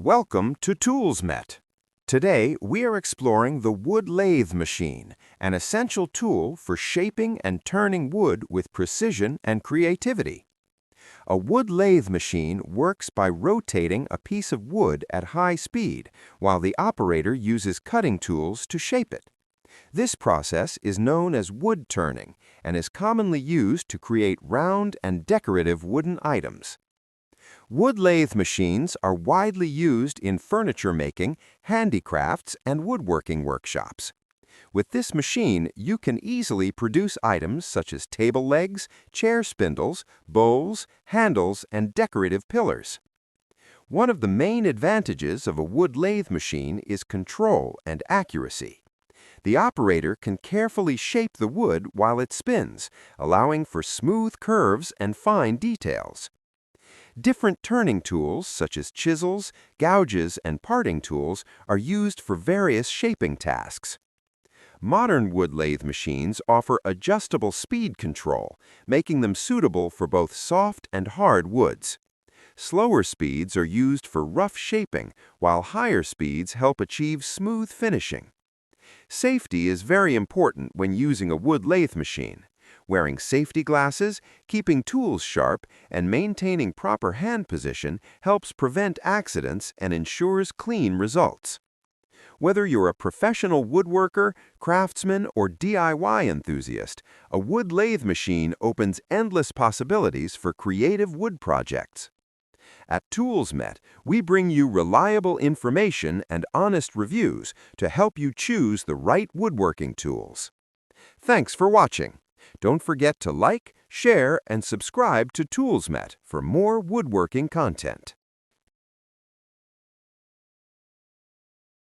Welcome to ToolsMet. Today, we are exploring the wood lathe machine, an essential tool for shaping and turning wood with precision and creativity. A wood lathe machine works by rotating a piece of wood at high speed, while the operator uses cutting tools to shape it. This process is known as wood turning and is commonly used to create round and decorative wooden items. Wood lathe machines are widely used in furniture making, handicrafts, and woodworking workshops. With this machine, you can easily produce items such as table legs, chair spindles, bowls, handles, and decorative pillars. One of the main advantages of a wood lathe machine is control and accuracy. The operator can carefully shape the wood while it spins, allowing for smooth curves and fine details. Different turning tools, such as chisels, gouges, and parting tools, are used for various shaping tasks. Modern wood lathe machines offer adjustable speed control, making them suitable for both soft and hard woods. Slower speeds are used for rough shaping, while higher speeds help achieve smooth finishing. Safety is very important when using a wood lathe machine. Wearing safety glasses, keeping tools sharp, and maintaining proper hand position helps prevent accidents and ensures clean results. Whether you're a professional woodworker, craftsman, or DIY enthusiast, a wood lathe machine opens endless possibilities for creative wood projects. At ToolsMet, we bring you reliable information and honest reviews to help you choose the right woodworking tools. Thanks for watching. Don't forget to like, share, and subscribe to ToolsMet for more woodworking content.